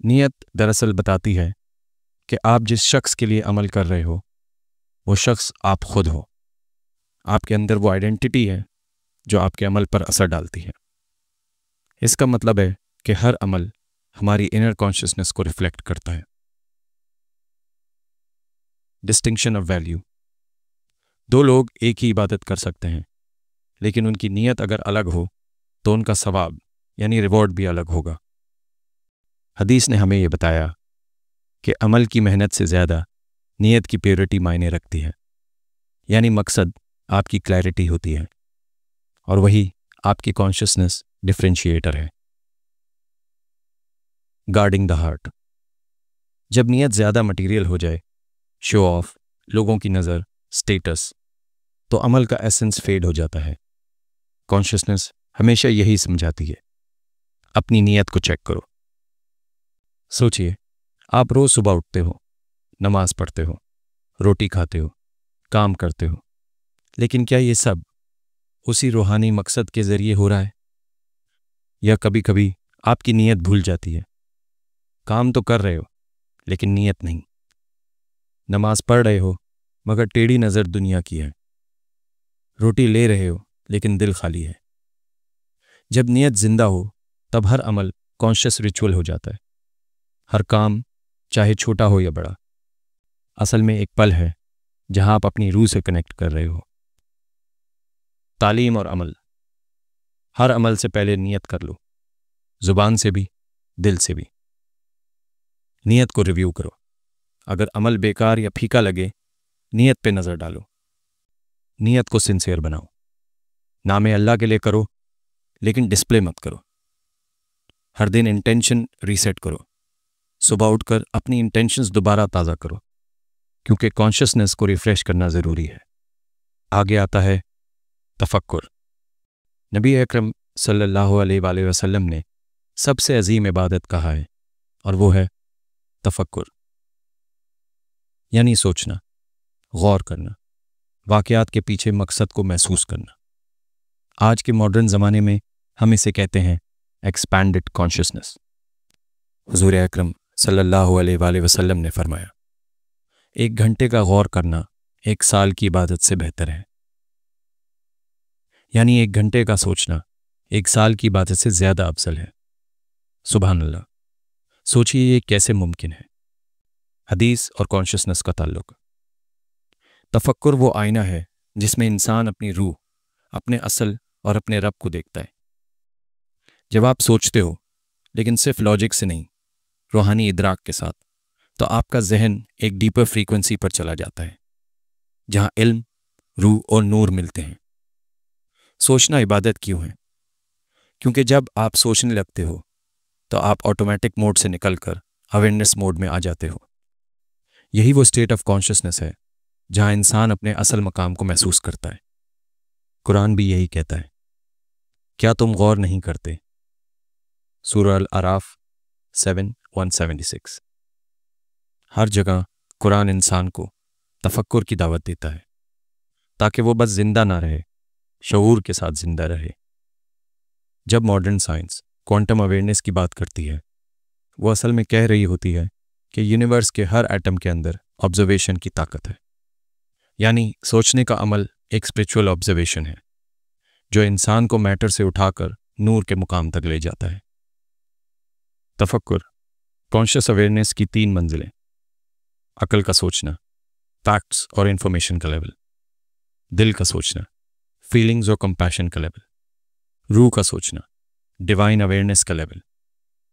نیت دراصل بتاتی ہے کہ آپ جس شخص کے لیے عمل کر رہے ہو وہ شخص آپ خود ہو. آپ کے اندر وہ آئیڈینٹی ہے جو آپ کے عمل پر اثر ڈالتی ہے. اس کا مطلب ہے کہ ہر عمل ہماری انر کانشسنس کو ریفلیکٹ کرتا ہے. Distinction of value. دو لوگ ایک ہی عبادت کر سکتے ہیں لیکن ان کی نیت اگر الگ ہو تو ان کا ثواب یعنی ریوارڈ بھی الگ ہوگا. حدیث نے ہمیں یہ بتایا کہ عمل کی محنت سے زیادہ نیت کی پیورٹی معنی رکھتی ہے. یعنی مقصد آپ کی کلیئرٹی ہوتی ہے اور وہی آپ کی کانشسنس ڈفرینشیٹر ہے. Guarding the heart. جب نیت زیادہ مٹیریل ہو جائے، شو آف، لوگوں کی نظر، سٹیٹس، تو عمل کا ایسنس فیڈ ہو جاتا ہے. کانشسنس ہمیشہ یہی سمجھاتی ہے. اپنی نیت کو چیک کرو. سوچئے، آپ روز صبح اٹھتے ہو، نماز پڑھتے ہو، روٹی کھاتے ہو، کام کرتے ہو، لیکن کیا یہ سب اسی روحانی مقصد کے ذریعے ہو رہا ہے؟ یا کبھی کبھی آپ کی نیت بھول جاتی ہے؟ کام تو کر رہے ہو لیکن نیت نہیں. نماز پڑھ رہے ہو مگر ٹیڑھی نظر دنیا کی ہے. روٹی لے رہے ہو لیکن دل خالی ہے. جب نیت زندہ ہو تب ہر عمل کانشس ریچول ہو جاتا ہے. ہر کام چاہے چھوٹا ہو یا بڑا اصل میں ایک پل ہے جہاں آپ اپنی روح سے کنیکٹ کر رہے ہو. تعلیم اور عمل. ہر عمل سے پہلے نیت کر لو، زبان سے بھی، دل سے بھی. نیت کو ریویو کرو. اگر عمل بیکار یا پھیکا لگے، نیت پہ نظر ڈالو. نیت کو سنسیئر بناؤ. نام اللہ کے لیے کرو لیکن ڈسپلے مت کرو. ہر دن انٹینشن ریسیٹ کرو. صبح اٹھ کر اپنی انٹینشنز دوبارہ تازہ کرو کیونکہ کانشسنس کو ریفریش کرنا ضروری ہے. آگے آتا ہے تفکر. نبی اکرم صلی اللہ علیہ وآلہ وسلم نے سب سے عظیم عبادت کہا ہے اور وہ ہے تفکر. یعنی سوچنا، غور کرنا، واقعات کے پیچھے مقصد کو محسوس کرنا. آج کے ماڈرن زمانے میں ہم اسے کہتے ہیں ایکسپینڈڈ کانشسنس. حضور اکرم صلی اللہ علیہ وآلہ وسلم نے فرمایا، 1 گھنٹے کا غور کرنا 1 سال کی عبادت سے بہتر ہے. یعنی 1 گھنٹے کا سوچنا 1 سال کی عبادت سے زیادہ افضل ہے. سبحان اللہ. سوچئے یہ کیسے ممکن ہے؟ حدیث اور کانشسنس کا تعلق. تفکر وہ آئینہ ہے جس میں انسان اپنی روح، اپنے اصل اور اپنے رب کو دیکھتا ہے. جب آپ سوچتے ہو لیکن صرف لاجک سے نہیں، روحانی ادراک کے ساتھ، تو آپ کا ذہن ایک ڈیپر فریکوینسی پر چلا جاتا ہے جہاں علم، روح اور نور ملتے ہیں. سوچنا عبادت کیوں ہے؟ کیونکہ جب آپ سوچنے لگتے ہو تو آپ آٹومیٹک موڈ سے نکل کر اویئرنیس موڈ میں آ جاتے ہو. یہی وہ اسٹیٹ آف کانشسنس ہے جہاں انسان اپنے اصل مقام کو محسوس کرتا ہے. قرآن بھی یہی کہتا ہے، کیا تم غور نہیں کرتے؟ سورہ الاعراف 7:176. ہر جگہ قرآن انسان کو تفکر کی دعوت دیتا ہے تاکہ وہ بس زندہ نہ رہے، شعور کے ساتھ زندہ رہے. جب ماڈرن سائنس کوانٹم اویئرنیس کی بات کرتی ہے، وہ اصل میں کہہ رہی ہوتی ہے کہ یونیورس کے ہر ایٹم کے اندر آبزرویشن کی طاقت ہے. یعنی سوچنے کا عمل ایک اسپریچول آبزرویشن ہے جو انسان کو میٹر سے اٹھا کر نور کے مقام تک لے جاتا ہے. تفکر کانشس اویئرنیس کی 3 منزلیں. عقل کا سوچنا، فیکٹس اور انفارمیشن کا لیول. دل کا سوچنا، فیلنگز اور کمپیشن کا لیول. روح کا سوچنا، ڈیوائن اویئرنیس کا لیول.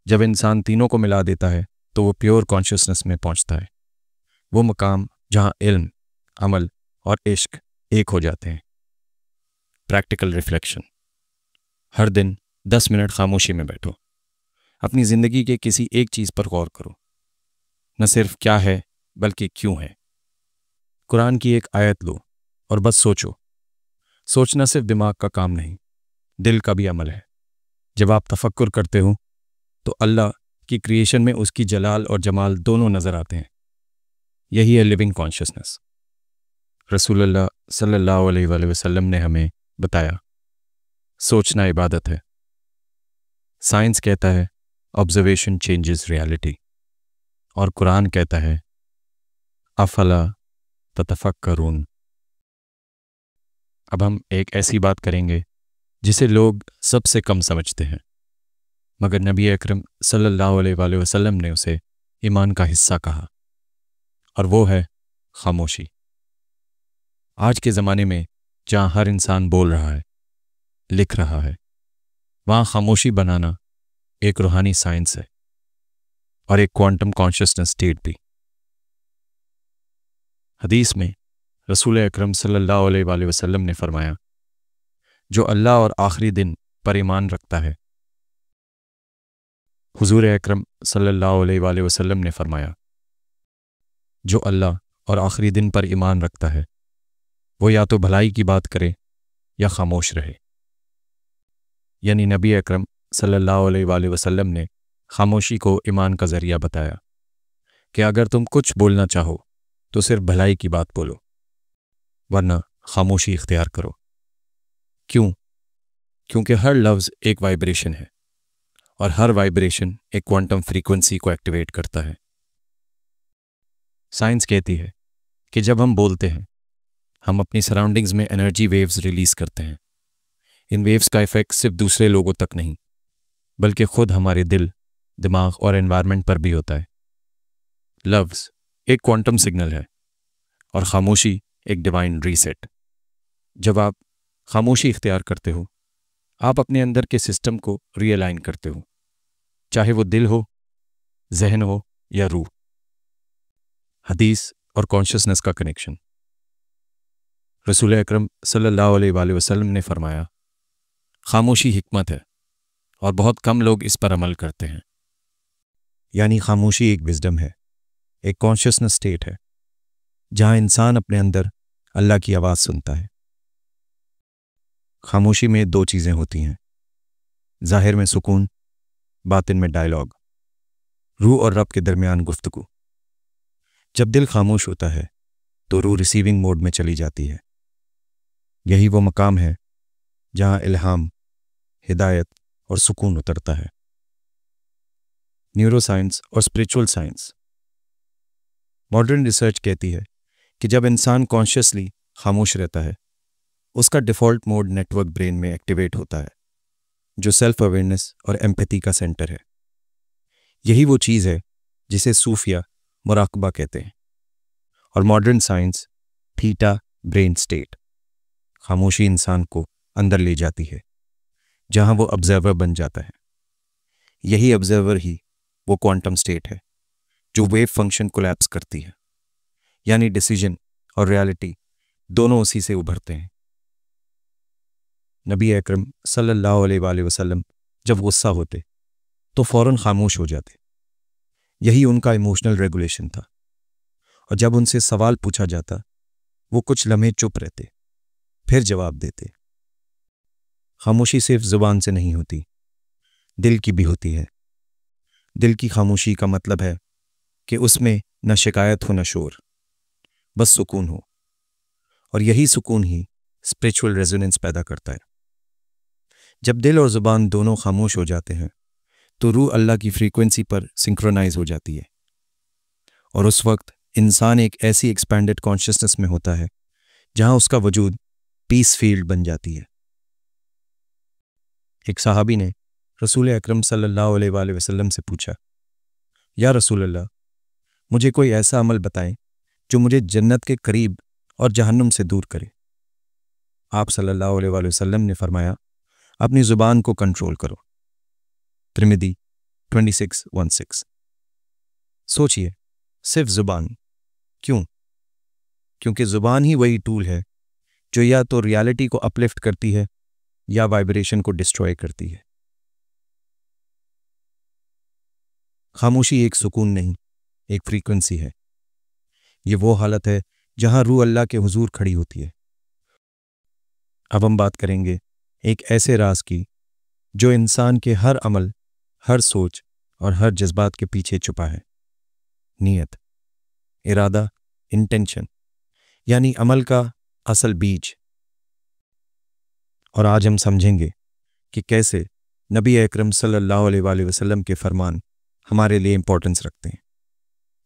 جب انسان تینوں کو ملا دیتا ہے تو وہ پیور کانشسنس میں پہنچتا ہے، وہ مقام جہاں علم، عمل اور عشق ایک ہو جاتے ہیں. Practical reflection. ہر دن 10 منٹ خاموشی میں بیٹھو. اپنی زندگی کے کسی ایک چیز پر غور کرو، نہ صرف کیا ہے بلکہ کیوں ہے. قرآن کی ایک آیت لو اور بس سوچو. سوچنا صرف دماغ کا کام نہیں، دل کا بھی عمل ہے. جب آپ تفکر کرتے ہو تو اللہ کی کریشن میں اس کی جلال اور جمال دونوں نظر آتے ہیں. یہی ہے لیونگ کانشسنس. رسول اللہ صلی اللہ علیہ وآلہ وسلم نے ہمیں بتایا، سوچنا عبادت ہے. سائنس کہتا ہے آبزرویشن چینجز ریالٹی. اور قرآن کہتا ہے افلا تتفکرون۔ اب ہم ایک ایسی بات کریں گے جسے لوگ سب سے کم سمجھتے ہیں، مگر نبی اکرم صلی اللہ علیہ وآلہ وسلم نے اسے ایمان کا حصہ کہا، اور وہ ہے خاموشی۔ آج کے زمانے میں جہاں ہر انسان بول رہا ہے، لکھ رہا ہے، وہاں خاموشی بنانا ایک روحانی سائنس ہے اور ایک کوانٹم کانشسنس اسٹیٹ بھی۔ حدیث میں رسول اکرم صلی اللہ علیہ وآلہ وسلم نے فرمایا، جو اللہ اور آخری دن پر ایمان رکھتا ہے، حضور اکرم صلی اللہ علیہ وآلہ وسلم نے فرمایا، جو اللہ اور آخری دن پر ایمان رکھتا ہے وہ یا تو بھلائی کی بات کرے یا خاموش رہے۔ یعنی نبی اکرم صلی اللہ علیہ وآلہ وسلم نے خاموشی کو ایمان کا ذریعہ بتایا کہ اگر تم کچھ بولنا چاہو تو صرف بھلائی کی بات بولو، ورنہ خاموشی اختیار کرو۔ کیوں؟ کیونکہ ہر لفظ ایک وائبریشن ہے، اور ہر وائبریشن ایک کوانٹم فریکوینسی کو ایکٹیویٹ کرتا ہے۔ سائنس کہتی ہے کہ جب ہم بولتے ہیں، ہم اپنی سراؤنڈنگز میں انرجی ویوز ریلیز کرتے ہیں۔ ان ویوز کا ایفیکٹ صرف دوسرے لوگوں تک نہیں، بلکہ خود ہمارے دل، دماغ اور انوائرمنٹ پر بھی ہوتا ہے۔ لفظ ایک کوانٹم سگنل ہے، اور خاموشی ایک ڈیوائن ریسیٹ۔ جب آپ خاموشی اختیار کرتے ہو، آپ اپنے اندر کے سسٹم کو ری الائن کرتے ہو، چاہے وہ دل ہو، ذہن ہو یا روح۔ حدیث اور کانشسنس کا کنیکشن۔ رسول اکرم صلی اللہ علیہ وآلہ وسلم نے فرمایا، خاموشی حکمت ہے اور بہت کم لوگ اس پر عمل کرتے ہیں۔ یعنی خاموشی ایک وزڈم ہے، ایک کانشسنس اسٹیٹ ہے، جہاں انسان اپنے اندر اللہ کی آواز سنتا ہے۔ خاموشی میں دو چیزیں ہوتی ہیں، ظاہر میں سکون، باطن میں ڈائلاگ، روح اور رب کے درمیان گفتگو۔ جب دل خاموش ہوتا ہے تو روح ریسیونگ موڈ میں چلی جاتی ہے۔ یہی وہ مقام ہے جہاں الہام، ہدایت اور سکون اترتا ہے۔ نیورو سائنس اور اسپریچول سائنس۔ ماڈرن ریسرچ کہتی ہے کہ جب انسان کانشیسلی خاموش رہتا ہے، اس کا default mode network brain میں ایکٹیویٹ ہوتا ہے، جو سیلف اویئرنیس اور ایمپیتھی کا سینٹر ہے۔ یہی وہ چیز ہے جسے صوفیہ مراقبہ کہتے ہیں، اور modern science theta brain state. خاموشی انسان کو اندر لے جاتی ہے، جہاں وہ آبزرور بن جاتا ہے۔ یہی آبزرور ہی وہ کوانٹم اسٹیٹ ہے جو ویو فنکشن کولیپس کرتی ہے، یعنی ڈیسیجن اور ریالٹی دونوں اسی سے ابھرتے ہیں۔ نبی اکرم صلی اللہ علیہ وآلہ وسلم جب غصہ ہوتے تو فوراً خاموش ہو جاتے۔ یہی ان کا ایموشنل ریگولیشن تھا، اور جب ان سے سوال پوچھا جاتا وہ کچھ لمحے چپ رہتے، پھر جواب دیتے۔ خاموشی صرف زبان سے نہیں ہوتی، دل کی بھی ہوتی ہے۔ دل کی خاموشی کا مطلب ہے کہ اس میں نہ شکایت ہو نہ شور، بس سکون ہو، اور یہی سکون ہی اسپریچول ریزوننس پیدا کرتا ہے۔ جب دل اور زبان دونوں خاموش ہو جاتے ہیں تو روح اللہ کی فریکوینسی پر سنکرونائز ہو جاتی ہے، اور اس وقت انسان ایک ایسی ایکسپینڈڈ کانشسنس میں ہوتا ہے جہاں اس کا وجود پیس فیلڈ بن جاتی ہے۔ ایک صحابی نے رسول اکرم صلی اللہ علیہ وآلہ وسلم سے پوچھا، یا رسول اللہ، مجھے کوئی ایسا عمل بتائیں جو مجھے جنت کے قریب اور جہنم سے دور کرے۔ آپ صلی اللہ علیہ وآلہ وسلم نے فرمایا، اپنی زبان کو کنٹرول کرو۔ ترمذی 26:16۔ سوچئے، صرف زبان، کیوں؟ کیونکہ زبان ہی وہی ٹول ہے جو یا تو ریالٹی کو اپلفٹ کرتی ہے یا وائبریشن کو ڈسٹروائے کرتی ہے۔ خاموشی ایک سکون نہیں، ایک فریکوینسی ہے۔ یہ وہ حالت ہے جہاں روح اللہ کے حضور کھڑی ہوتی ہے۔ اب ہم بات کریں گے ایک ایسے راز کی جو انسان کے ہر عمل، ہر سوچ اور ہر جذبات کے پیچھے چھپا ہے۔ نیت، ارادہ، انٹینشن، یعنی عمل کا اصل بیج۔ اور آج ہم سمجھیں گے کہ کیسے نبی اکرم صلی اللہ علیہ وآلہ وسلم کے فرمان ہمارے لیے امپورٹنس رکھتے ہیں۔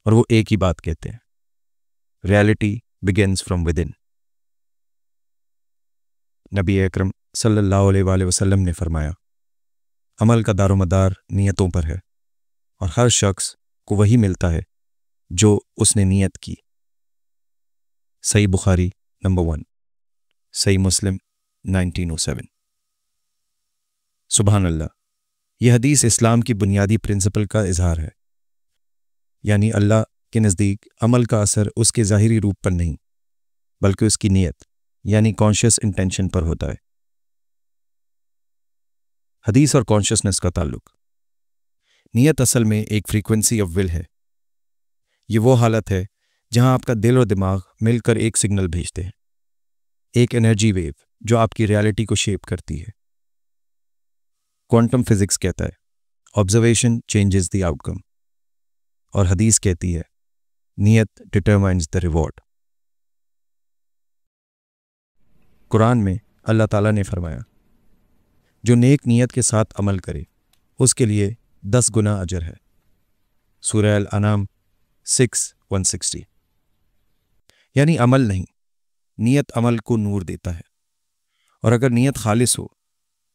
اور وہ ایک ہی بات کہتے ہیں: reality begins from with in. نبی اکرم صلی اللہ علیہ وآلہ وسلم نے فرمایا، عمل کا دار و مدار نیتوں پر ہے، اور ہر شخص کو وہی ملتا ہے جو اس نے نیت کی۔ صحیح بخاری نمبر 1، صحیح مسلم 1907۔ سبحان اللہ، یہ حدیث اسلام کی بنیادی پرنسپل کا اظہار ہے، یعنی اللہ کے نزدیک عمل کا اثر اس کے ظاہری روپ پر نہیں بلکہ اس کی نیت یعنی کانشیس انٹینشن پر ہوتا ہے۔ حدیث اور کانشیسنس کا تعلق۔ نیت اصل میں ایک فریکوینسی آف ول ہے۔ یہ وہ حالت ہے جہاں آپ کا دل اور دماغ مل کر ایک سگنل بھیجتے ہیں، ایک انرجی ویو جو آپ کی ریالٹی کو شیپ کرتی ہے۔ کوانٹم فزکس کہتا ہے آبزرویشن چینجز دی آؤٹ کم، اور حدیث کہتی ہے نیت ڈٹرمائنز دا ریوارڈ۔ قرآن میں اللہ تعالیٰ نے فرمایا، جو نیک نیت کے ساتھ عمل کرے اس کے لیے 10 گنا اجر ہے۔ سورہ الانعام 6:160۔ یعنی عمل نہیں، نیت عمل کو نور دیتا ہے، اور اگر نیت خالص ہو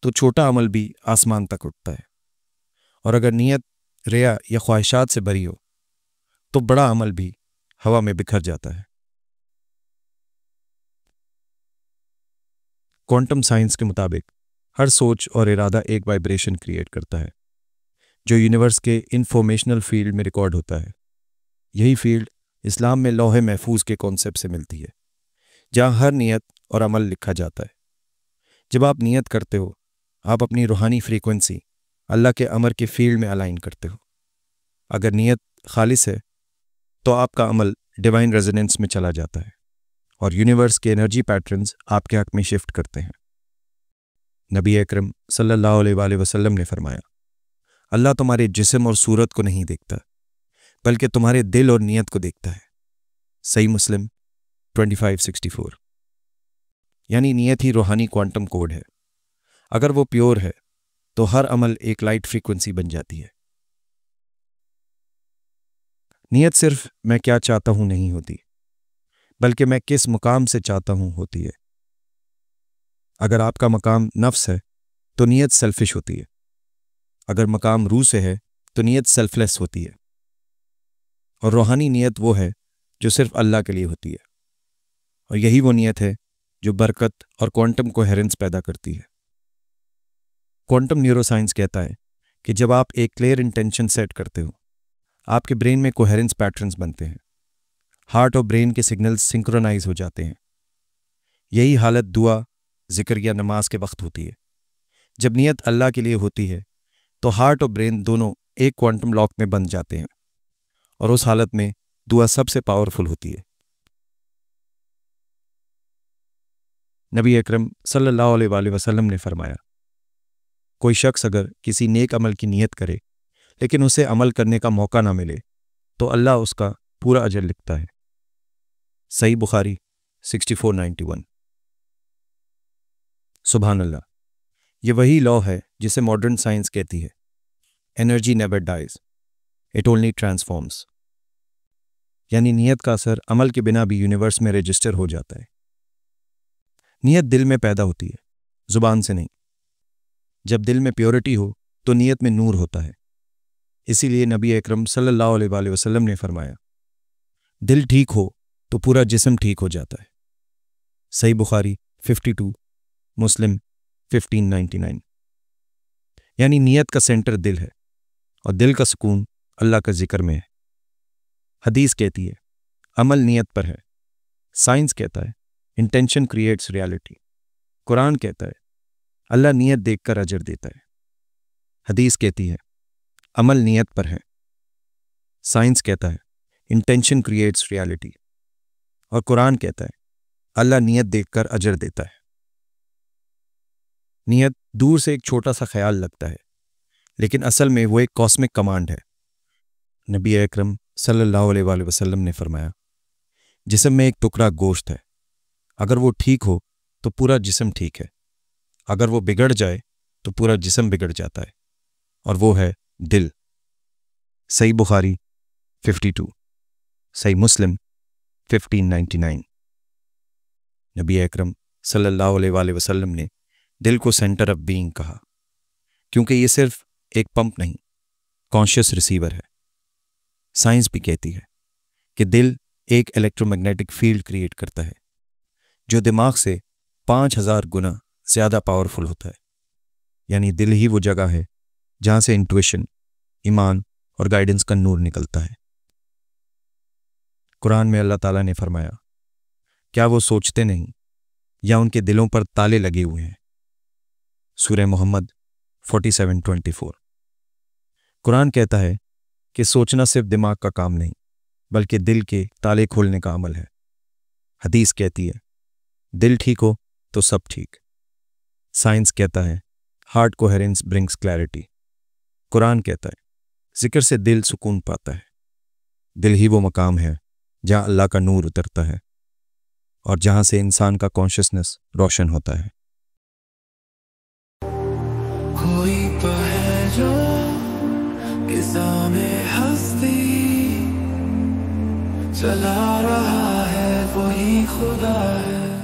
تو چھوٹا عمل بھی آسمان تک اٹھتا ہے، اور اگر نیت ریا یا خواہشات سے بری ہو تو بڑا عمل بھی ہوا میں بکھر جاتا ہے۔ کوانٹم سائنس کے مطابق ہر سوچ اور ارادہ ایک وائبریشن کریٹ کرتا ہے جو یونیورس کے انفارمیشنل فیلڈ میں ریکارڈ ہوتا ہے۔ یہی فیلڈ اسلام میں لوح محفوظ کے کانسیپٹ سے ملتی ہے، جہاں ہر نیت اور عمل لکھا جاتا ہے۔ جب آپ نیت کرتے ہو، آپ اپنی روحانی فریکوینسی اللہ کے امر کے فیلڈ میں الائن کرتے ہو۔ اگر نیت خالص ہے تو آپ کا عمل ڈیوائن ریزوننس میں چلا جاتا ہے، اور یونیورس کے انرجی پیٹرنز آپ کے حق میں شفٹ کرتے ہیں۔ نبی اکرم صلی اللہ علیہ وآلہ وسلم نے فرمایا، اللہ تمہارے جسم اور صورت کو نہیں دیکھتا بلکہ تمہارے دل اور نیت کو دیکھتا ہے۔ صحیح مسلم 2564۔ یعنی نیت ہی روحانی کوانٹم کوڈ ہے۔ اگر وہ پیور ہے تو ہر عمل ایک لائٹ فریکوینسی بن جاتی ہے۔ نیت صرف میں کیا چاہتا ہوں نہیں ہوتی، بلکہ میں کس مقام سے چاہتا ہوں ہوتی ہے۔ اگر آپ کا مقام نفس ہے تو نیت سیلفش ہوتی ہے، اگر مقام روح سے ہے تو نیت سیلف لیس ہوتی ہے، اور روحانی نیت وہ ہے جو صرف اللہ کے لیے ہوتی ہے، اور یہی وہ نیت ہے جو برکت اور کوانٹم کوہیرنس پیدا کرتی ہے۔ کوانٹم نیورو سائنس کہتا ہے کہ جب آپ ایک کلیئر انٹینشن سیٹ کرتے ہو، آپ کے برین میں کوہیرنس پیٹرنز بنتے ہیں، ہارٹ اور برین کے سگنلز سنکرونائز ہو جاتے ہیں۔ یہی حالت دعا، ذکر یا نماز کے وقت ہوتی ہے۔ جب نیت اللہ کے لیے ہوتی ہے تو ہارٹ اور برین دونوں ایک کوانٹم لاک میں بند جاتے ہیں، اور اس حالت میں دعا سب سے پاورفل ہوتی ہے۔ نبی اکرم صلی اللہ علیہ وآلہ وسلم نے فرمایا، کوئی شخص اگر کسی نیک عمل کی نیت کرے لیکن اسے عمل کرنے کا موقع نہ ملے تو اللہ اس کا پورا اجر لکھتا ہے۔ صحیح بخاری 6491۔ سبحان اللہ، یہ وہی لا ہے جسے ماڈرن سائنس کہتی ہے energy never dies, it only transforms. یعنی نیت کا اثر عمل کے بنا بھی یونیورس میں رجسٹر ہو جاتا ہے۔ نیت دل میں پیدا ہوتی ہے، زبان سے نہیں۔ جب دل میں پیورٹی ہو تو نیت میں نور ہوتا ہے۔ اسی لیے نبی اکرم صلی اللہ علیہ وآلہ وسلم نے فرمایا، دل ٹھیک ہو تو پورا جسم ٹھیک ہو جاتا ہے۔ صحیح بخاری 52، مسلم 1599۔ یعنی نیت کا سینٹر دل ہے، اور دل کا سکون اللہ کا ذکر میں ہے۔ حدیث کہتی ہے عمل نیت پر ہے، سائنس کہتا ہے انٹینشن کریٹس ریالٹی، قرآن کہتا ہے اللہ نیت دیکھ کر اجر دیتا ہے۔ حدیث کہتی ہے عمل نیت پر ہے، سائنس کہتا ہے انٹینشن کریٹس ریالٹی، اور قرآن کہتا ہے اللہ نیت دیکھ کر اجر دیتا ہے۔ نیت دور سے ایک چھوٹا سا خیال لگتا ہے، لیکن اصل میں وہ ایک کاسمک کمانڈ ہے۔ نبی اکرم صلی اللہ علیہ وآلہ وسلم نے فرمایا، جسم میں ایک ٹکڑا گوشت ہے، اگر وہ ٹھیک ہو تو پورا جسم ٹھیک ہے، اگر وہ بگڑ جائے تو پورا جسم بگڑ جاتا ہے، اور وہ ہے دل۔ صحیح بخاری 52۔ صحیح مسلم 1599۔ نبی اکرم صلی اللہ علیہ وآلہ وسلم نے دل کو سینٹر آف بینگ کہا، کیونکہ یہ صرف ایک پمپ نہیں، کانشیس ریسیور ہے۔ سائنس بھی کہتی ہے کہ دل ایک الیکٹرو میگنیٹک فیلڈ کریٹ کرتا ہے جو دماغ سے 5000 گنا زیادہ پاورفل ہوتا ہے۔ یعنی دل ہی وہ جگہ ہے جہاں سے انٹویشن، ایمان اور گائیڈنس کا نور نکلتا ہے۔ قرآن میں اللہ تعالیٰ نے فرمایا، کیا وہ سوچتے نہیں یا ان کے دلوں پر تالے لگے ہوئے ہیں؟ سورہ محمد 47:24۔ قرآن کہتا ہے کہ سوچنا صرف دماغ کا کام نہیں بلکہ دل کے تالے کھولنے کا عمل ہے۔ حدیث کہتی ہے دل ٹھیک ہو تو سب ٹھیک۔ سائنس کہتا ہے ہارٹ کوہیرنس برنگس کلیئرٹی۔ قرآن کہتا ہے ذکر سے دل سکون پاتا ہے۔ دل ہی وہ مقام ہے جہاں اللہ کا نور اترتا ہے اور جہاں سے انسان کا کانشیسنس روشن ہوتا ہے۔ کوئی ہے جو نظام ہستی چلا رہا ہے، وہی خدا ہے۔